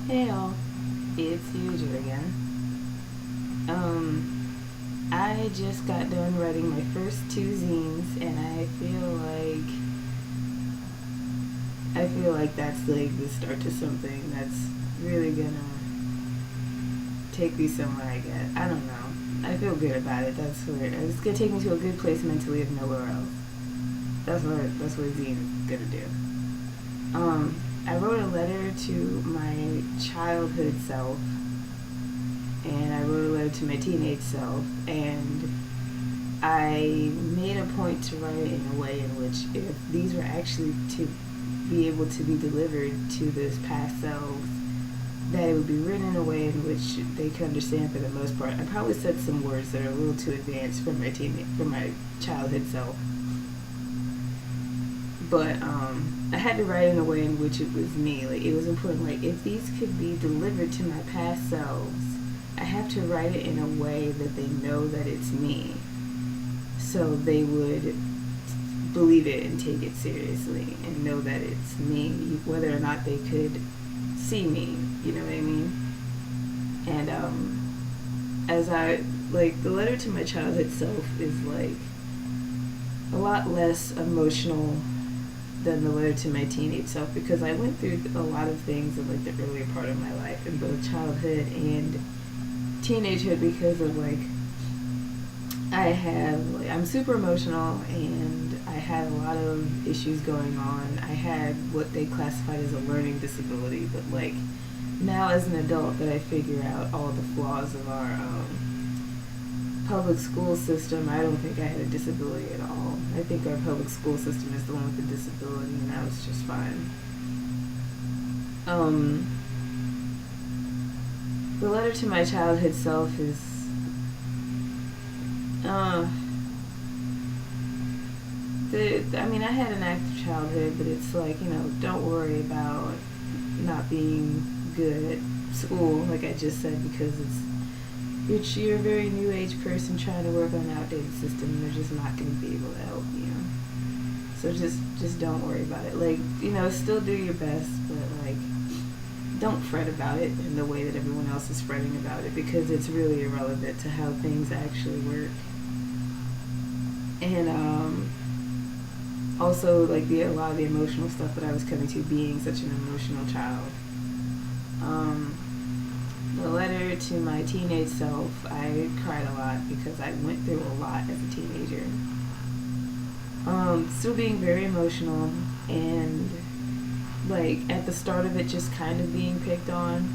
Hey all, it's Uja again. I just got done writing my first two zines, and I feel like that's like the start to something that's really gonna take me somewhere. I don't know. I feel good about it. That's where it's gonna take me to a good place mentally, if nowhere else. That's what a zine is gonna do. I wrote a letter to my childhood self, and I wrote a letter to my teenage self, and I made a point to write it in a way in which, if these were actually to be able to be delivered to those past selves, that it would be written in a way in which they could understand for the most part. I probably said some words that are a little too advanced for my childhood self, but I had to write in a way in which it was me. Like, it was important. Like, if these could be delivered to my past selves, I have to write it in a way that they know that it's me, so they would believe it and take it seriously and know that it's me, whether or not they could see me. You know what I mean? And as I like, the letter to my childhood self is like a lot less emotional than the letter to my teenage self, because I went through a lot of things in like the earlier part of my life, in both childhood and teenagehood, because of like I'm super emotional, and I had a lot of issues going on. I had what they classified as a learning disability, but like now as an adult that I figure out all the flaws of our public school system, I don't think I had a disability at all. I think our public school system is the one with the disability, and I was just fine. The letter to my childhood self is, I had an active childhood, but it's like, don't worry about not being good at school, like I just said, because you're a very new age person trying to work on an outdated system, and they're just not going to be able to help you. So just don't worry about it. Like, still do your best, but like, don't fret about it in the way that everyone else is fretting about it, because it's really irrelevant to how things actually work. And also, like, a lot of the emotional stuff that I was coming to, being such an emotional child. The letter to my teenage self, I cried a lot because I went through a lot as a teenager. Still being very emotional, and like at the start of it just kind of being picked on.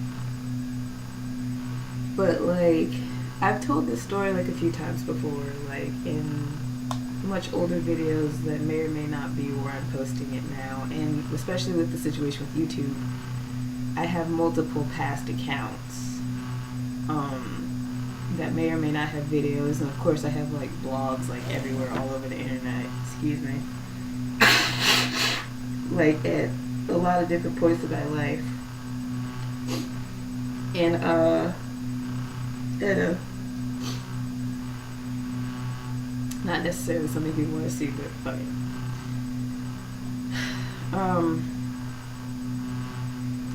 But like, I've told this story like a few times before, like in much older videos that may or may not be where I'm posting it now, and especially with the situation with YouTube, I have multiple past accounts that may or may not have videos, and of course I have like blogs like everywhere all over the internet, excuse me, like at a lot of different points of my life. And not necessarily something people want to see, but fuck it.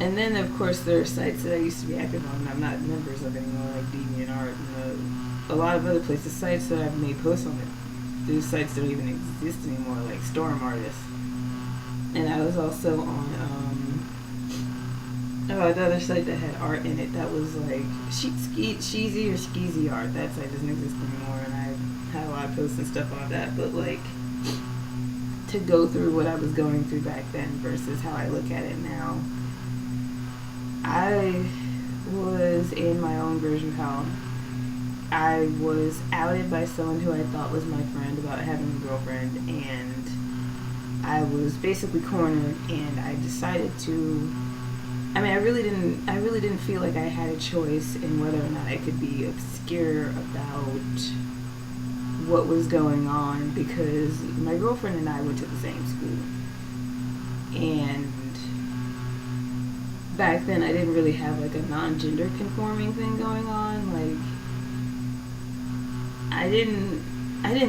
And then, of course, there are sites that I used to be active on and I'm not members of anymore, like DeviantArt and a lot of other places. Sites that I've made posts on it. Those sites don't even exist anymore, like Storm Artist. And I was also on another site that had art in it that was like Sheezy or Skeezy Art. That site doesn't exist anymore, and I had a lot of posts and stuff on that. But like, to go through what I was going through back then versus how I look at it now, I was in my own version of hell. I was outed by someone who I thought was my friend about having a girlfriend, and I was basically cornered, and I decided to, I really didn't feel like I had a choice in whether or not I could be obscure about what was going on, because my girlfriend and I went to the same school, and back then I didn't really have like a non-gender conforming thing going on. Like, I didn't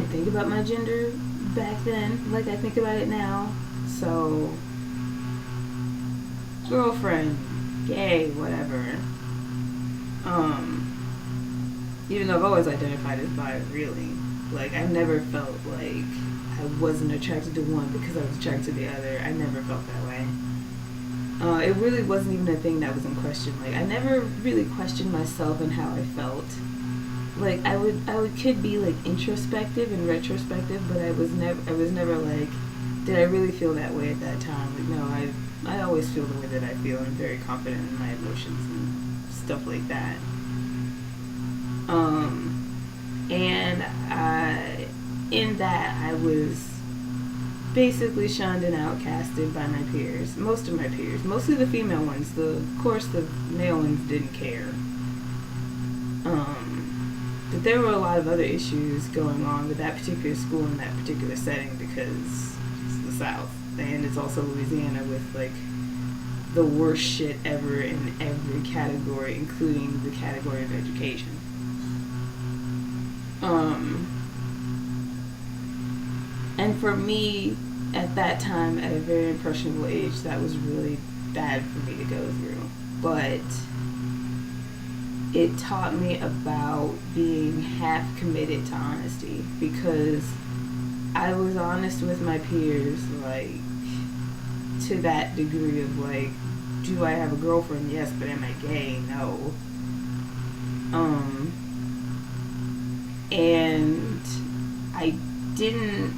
think about my gender back then like I think about it now. So, girlfriend, gay, whatever. Even though I've always identified as bi, really. Like, I never felt like I wasn't attracted to one because I was attracted to the other. I never felt that way. It really wasn't even a thing that was in question. Like, I never really questioned myself and how I felt. Like, could be like introspective and retrospective, but I was never like, did I really feel that way at that time? Like, no, I always feel the way that I feel, and I'm very confident in my emotions and stuff like that. And in that, I was basically shunned and outcasted by my peers. Most of my peers. Mostly the female ones. Of course, the male ones didn't care. But there were a lot of other issues going on with that particular school in that particular setting because it's the South. And it's also Louisiana with, like, the worst shit ever in every category, including the category of education. And for me, at that time, at a very impressionable age, that was really bad for me to go through. But it taught me about being half committed to honesty, because I was honest with my peers, like, to that degree of, like, do I have a girlfriend? Yes, but am I gay? No. And I didn't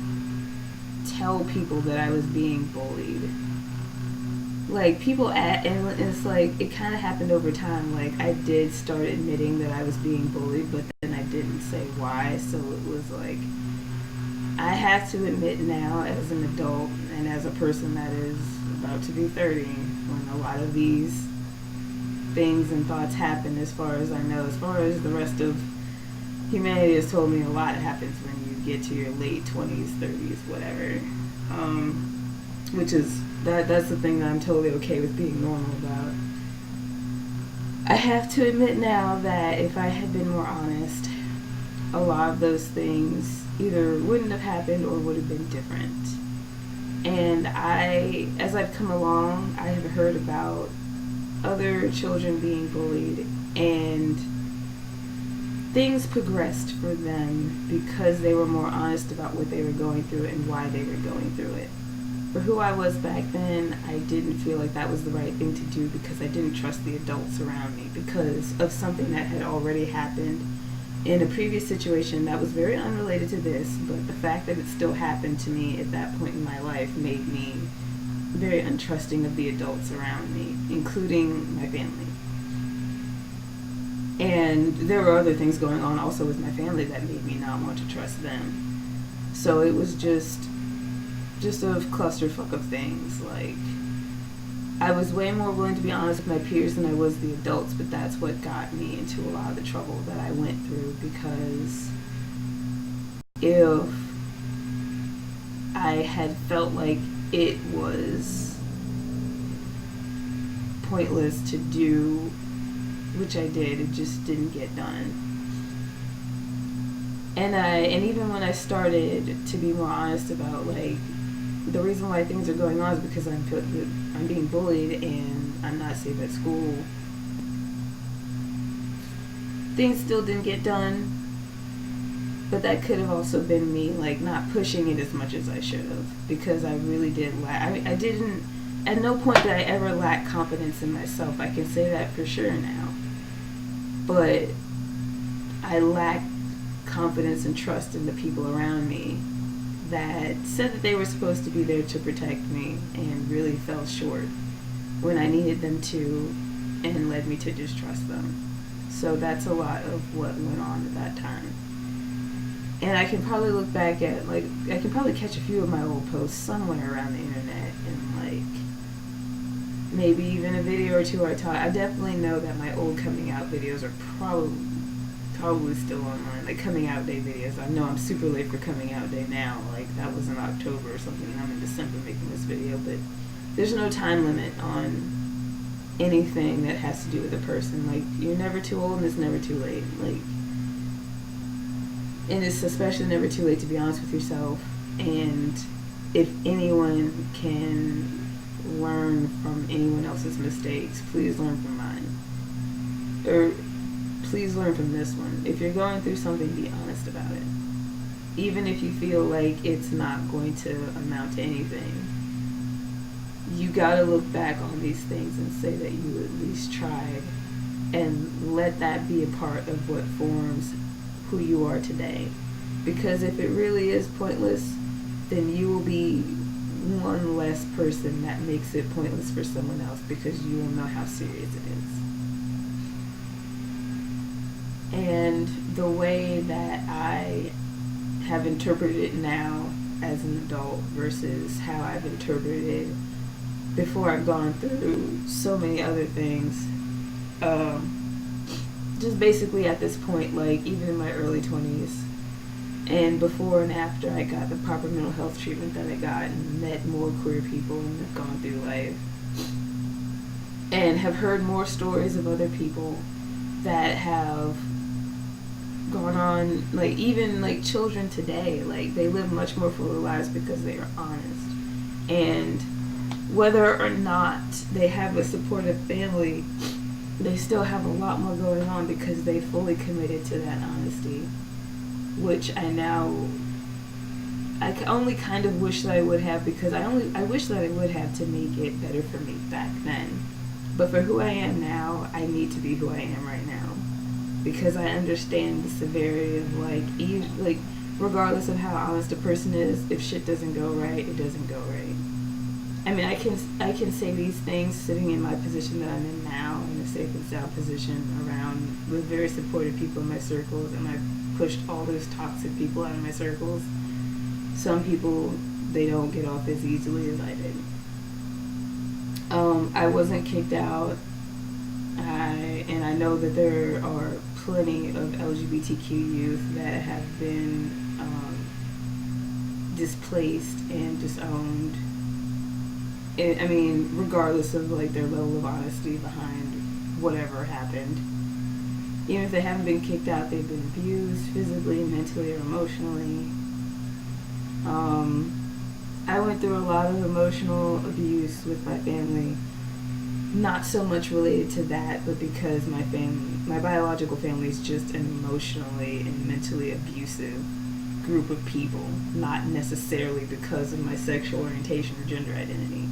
tell people that I was being bullied. Like, and it's like, it kind of happened over time. Like, I did start admitting that I was being bullied, but then I didn't say why, so it was like, I have to admit now, as an adult, and as a person that is about to be 30, when a lot of these things and thoughts happen, as far as I know, as far as the rest of humanity has told me, a lot happens when you get to your late 20s, 30s, whatever. Which is, that's the thing that I'm totally okay with being normal about. I have to admit now that if I had been more honest, a lot of those things either wouldn't have happened or would have been different. And as I've come along, I have heard about other children being bullied, and things progressed for them because they were more honest about what they were going through and why they were going through it. For who I was back then, I didn't feel like that was the right thing to do because I didn't trust the adults around me because of something that had already happened in a previous situation that was very unrelated to this, but the fact that it still happened to me at that point in my life made me very untrusting of the adults around me, including my family. And there were other things going on also with my family that made me not want to trust them. So it was just a clusterfuck of things. Like, I was way more willing to be honest with my peers than I was the adults, but that's what got me into a lot of the trouble that I went through, because if I had felt like it was pointless to do, which I did, it just didn't get done. And even when I started to be more honest about, like, the reason why things are going on is because I'm being bullied and I'm not safe at school, things still didn't get done. But that could have also been me, like, not pushing it as much as I should have, because I really did I didn't, at no point did I ever lack confidence in myself. I can say that for sure now. But I lacked confidence and trust in the people around me that said that they were supposed to be there to protect me and really fell short when I needed them to, and led me to distrust them. So that's a lot of what went on at that time. And I can probably look back at, like, I can probably catch a few of my old posts somewhere around the internet, and, like, maybe even a video or two I taught. I definitely know that my old coming out videos are probably still online, like coming out day videos. I know I'm super late for coming out day now, like that was in October or something, and I'm in December making this video, but there's no time limit on anything that has to do with a person. Like, you're never too old and it's never too late. Like, and it's especially never too late to be honest with yourself. And if anyone can learn from anyone else's mistakes. Please learn from mine. Or please learn from this one. If you're going through something, be honest about it. Even if you feel like it's not going to amount to anything, you gotta look back on these things and say that you at least tried, and let that be a part of what forms who you are today. Because if it really is pointless, then you will be one less person that makes it pointless for someone else, because you will know how serious it is. And the way that I have interpreted it now as an adult versus how I've interpreted it before I've gone through so many other things, just basically at this point, like even in my early 20s and before and after I got the proper mental health treatment that I got and met more queer people and have gone through life and have heard more stories of other people that have gone on, like even like children today, like they live much more fuller lives because they are honest. And whether or not they have a supportive family, they still have a lot more going on because they fully committed to that honesty, which I only kind of wish that I would have, because I wish that I would have to make it better for me back then. But for who I am now, I need to be who I am right now, because I understand the severity of like regardless of how honest a person is, if shit doesn't go right, it doesn't go right. I mean, I can say these things sitting in my position that I'm in now, in a safe and sound position around with very supportive people in my circles, and I've pushed all those toxic people out of my circles. Some people, they don't get off as easily as I did. I wasn't kicked out. And I know that there are plenty of LGBTQ youth that have been displaced and disowned. I mean, regardless of like their level of honesty behind whatever happened. Even if they haven't been kicked out, they've been abused physically, mentally, or emotionally. I went through a lot of emotional abuse with my family. Not so much related to that, but because my biological family is just an emotionally and mentally abusive group of people, not necessarily because of my sexual orientation or gender identity.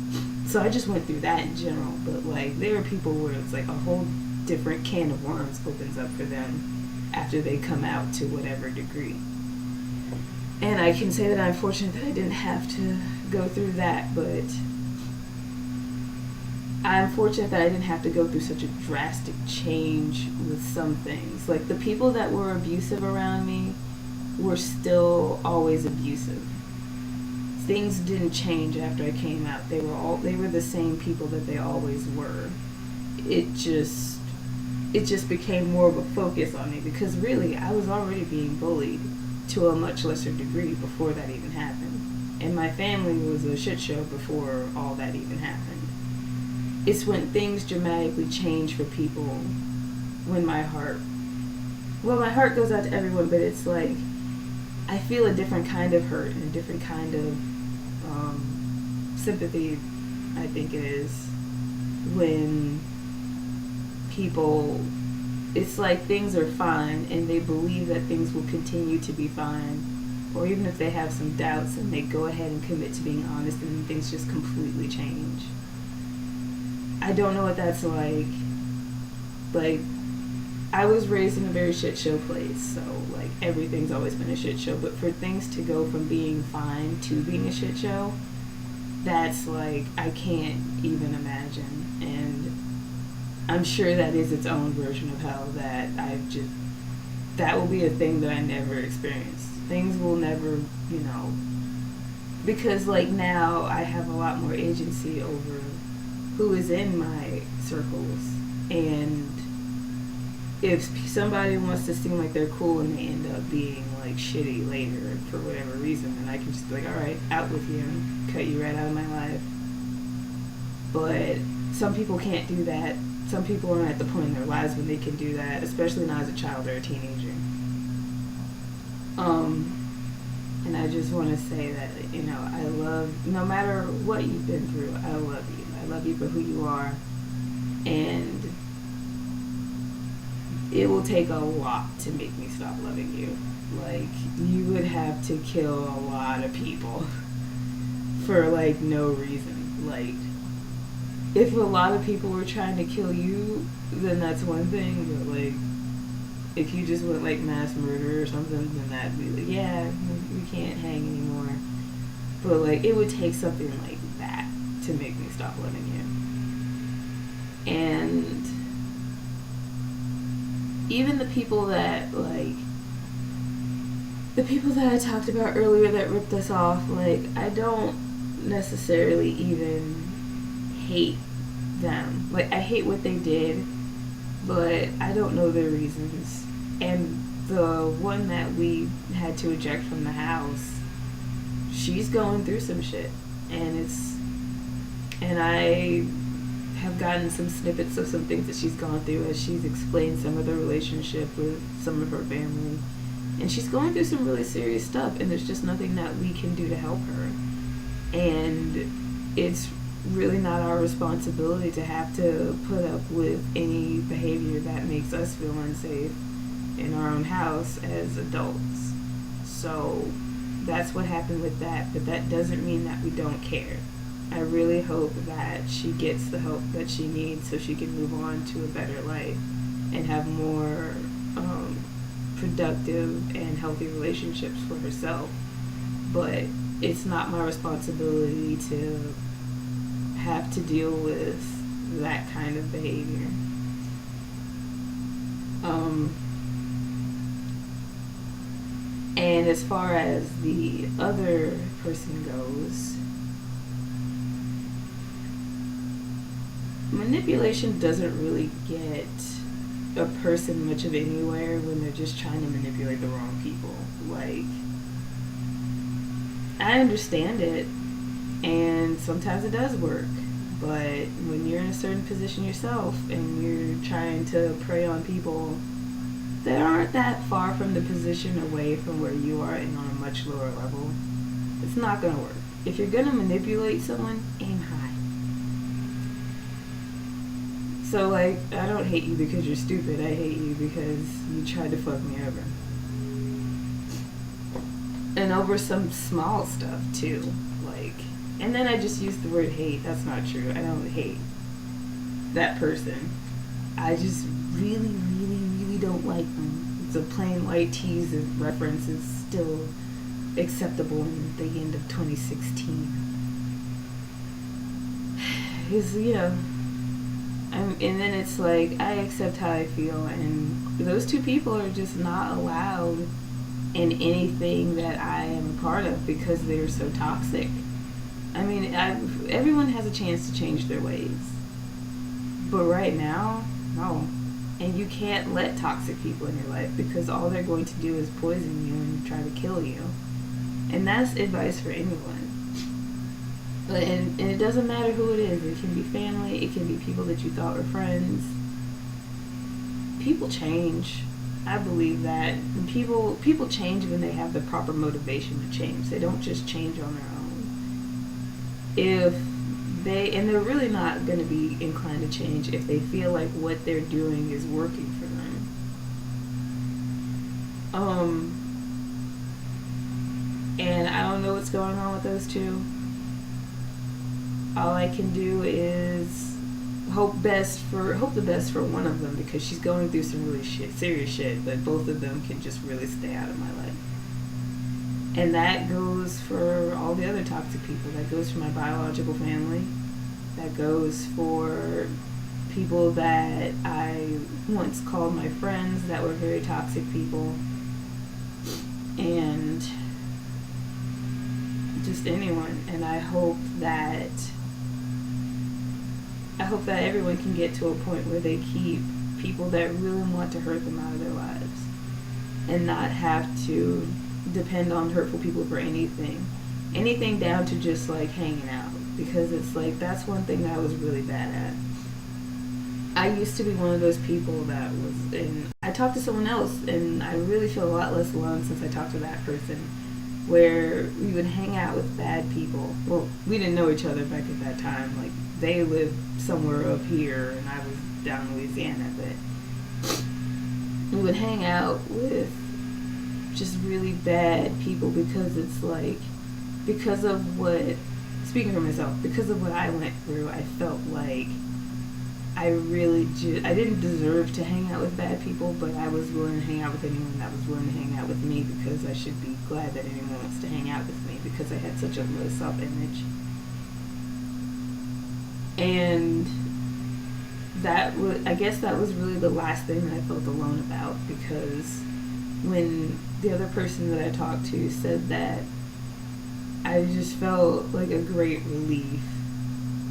So I just went through that in general, but like there are people where it's like a whole different can of worms opens up for them after they come out to whatever degree. And I can say that I'm fortunate that I didn't have to go through that, but I'm fortunate that I didn't have to go through such a drastic change with some things. Like the people that were abusive around me were still always abusive. Things didn't change after I came out. They were the same people that they always were. It just became more of a focus on me, because really I was already being bullied to a much lesser degree before that even happened. And my family was a shit show before all that even happened. It's when things dramatically change for people when my heart goes out to everyone, but it's like I feel a different kind of hurt and a different kind of sympathy, I think it is, when people, it's like things are fine and they believe that things will continue to be fine, or even if they have some doubts and they go ahead and commit to being honest and then things just completely change. I don't know what that's like. Like, I was raised in a very shit show place, so like everything's always been a shit show, but for things to go from being fine to being a shit show, that's like, I can't even imagine. And I'm sure that is its own version of hell that will be a thing that I never experienced. Things will never, because like now I have a lot more agency over who is in my circles, and if somebody wants to seem like they're cool and they end up being like shitty later for whatever reason, then I can just be like, alright, out with you, and cut you right out of my life. But some people can't do that. Some people aren't at the point in their lives when they can do that, especially not as a child or a teenager. And I just want to say that, I love, no matter what you've been through, I love you. love you for who you are. And it will take a lot to make me stop loving you. Like, you would have to kill a lot of people for, like, no reason. Like, if a lot of people were trying to kill you, then that's one thing. But, like, if you just went, like, mass murder or something, then that'd be like, yeah, we can't hang anymore. But, like, it would take something like that to make me stop loving you. And even the people that, like, the people that I talked about earlier that ripped us off, like, I don't necessarily even hate them. Like, I hate what they did, but I don't know their reasons. And the one that we had to eject from the house, she's going through some shit. And I have gotten some snippets of some things that she's gone through as she's explained some of the relationship with some of her family. And she's going through some really serious stuff, and there's just nothing that we can do to help her. And it's really not our responsibility to have to put up with any behavior that makes us feel unsafe in our own house as adults. So that's what happened with that, but that doesn't mean that we don't care. I really hope that she gets the help that she needs so she can move on to a better life and have more productive and healthy relationships for herself. But it's not my responsibility to have to deal with that kind of behavior. And as far as the other person goes, manipulation doesn't really get a person much of anywhere when they're just trying to manipulate the wrong people. Like, I understand it, and sometimes it does work, but when you're in a certain position yourself and you're trying to prey on people that aren't that far from the position away from where you are and on a much lower level, it's not going to work. If you're going to manipulate someone, aim high. So, like, I don't hate you because you're stupid. I hate you because you tried to fuck me over. And over some small stuff, too. Like, and then I just used the word hate. That's not true. I don't hate that person. I just really, really, really don't like them. It's a plain white tease reference is still acceptable in the end of 2016. Because, you know, and then it's like, I accept how I feel, and those two people are just not allowed in anything that I am a part of because they're so toxic. I mean, everyone has a chance to change their ways. But right now, no. And you can't let toxic people in your life because all they're going to do is poison you and try to kill you. And that's advice for anyone. And it doesn't matter who it is. It can be family. It can be people that you thought were friends. People change. I believe that. And people change when they have the proper motivation to change. They don't just change on their own. And they're really not going to be inclined to change if they feel like what they're doing is working for them. And I don't know what's going on with those two. All I can do is hope the best for one of them because she's going through some really serious shit, but both of them can just really stay out of my life. And that goes for all the other toxic people. That goes for my biological family. That goes for people that I once called my friends that were very toxic people. And just anyone. And I hope that everyone can get to a point where they keep people that really want to hurt them out of their lives and not have to depend on hurtful people for anything down to just like hanging out, because it's like that's one thing that I was really bad at. I used to be one of those people that was I talked to someone else and I really feel a lot less alone since I talked to that person, where we would hang out with bad people. Well, we didn't know each other back at that time, like they lived somewhere up here and I was down in Louisiana, but we would hang out with just really bad people because it's like, because of what, speaking for myself, because of what I went through, I felt like I didn't deserve to hang out with bad people, but I was willing to hang out with anyone that was willing to hang out with me, because I should be glad that anyone wants to hang out with me, because I had such a low self-image. And I guess that was really the last thing that I felt alone about, because when the other person that I talked to said that, I just felt like a great relief.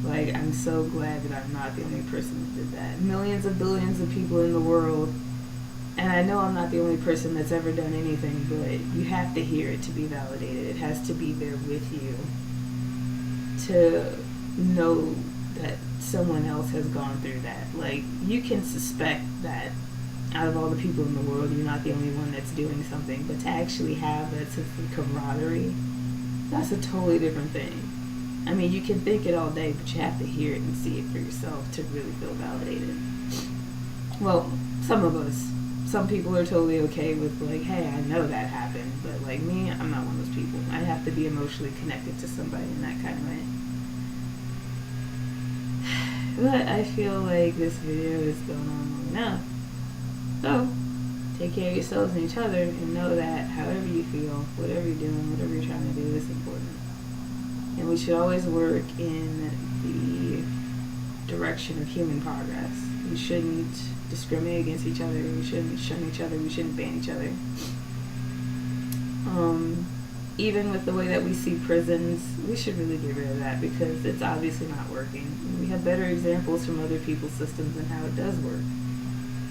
Like, I'm so glad that I'm not the only person that did that. Millions of billions of people in the world, and I know I'm not the only person that's ever done anything, but you have to hear it to be validated. It has to be there with you to know that someone else has gone through that. Like, you can suspect that out of all the people in the world, you're not the only one that's doing something, but to actually have that sense of camaraderie, that's a totally different thing. I mean, you can think it all day, but you have to hear it and see it for yourself to really feel validated. Well, some of us. Some people are totally okay with, like, hey, I know that happened, but like me, I'm not one of those people. I have to be emotionally connected to somebody in that kind of way. But I feel like this video is going on long enough. So, take care of yourselves and each other, and know that however you feel, whatever you're doing, whatever you're trying to do is important. And we should always work in the direction of human progress. We shouldn't discriminate against each other. We shouldn't shun each other. We shouldn't ban each other. Even with the way that we see prisons, we should really get rid of that, because it's obviously not working. We have better examples from other people's systems and how it does work.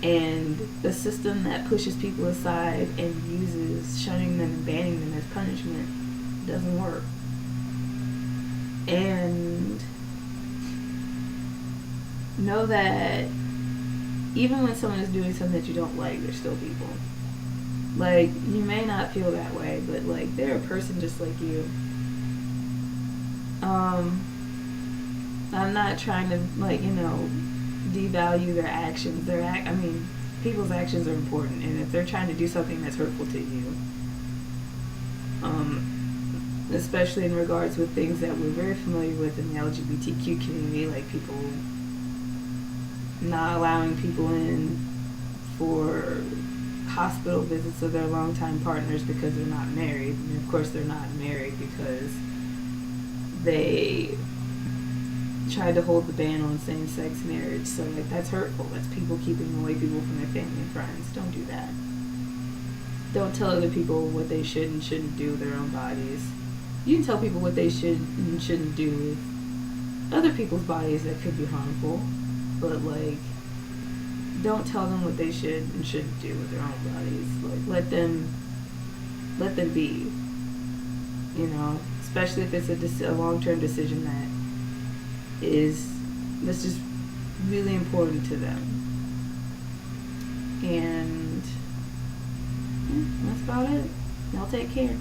And the system that pushes people aside and uses shunning them and banning them as punishment doesn't work. And know that even when someone is doing something that you don't like, they're still people. Like, you may not feel that way, but like, they're a person just like you. I'm not trying to, like, devalue their actions. I mean, people's actions are important, and if they're trying to do something that's hurtful to you, especially in regards with things that we're very familiar with in the LGBTQ community, like people not allowing people in for hospital visits of their longtime partners because they're not married. And of course they're not married because they tried to hold the ban on same-sex marriage. So like, that's hurtful. That's people keeping away people from their family and friends. Don't do that. Don't tell other people what they should and shouldn't do with their own bodies. You can tell people what they should and shouldn't do with other people's bodies that could be harmful, but like, don't tell them what they should and shouldn't do with their own bodies. Like, let them be. Especially if it's a long-term decision that's just really important to them. And that's about it. Y'all take care.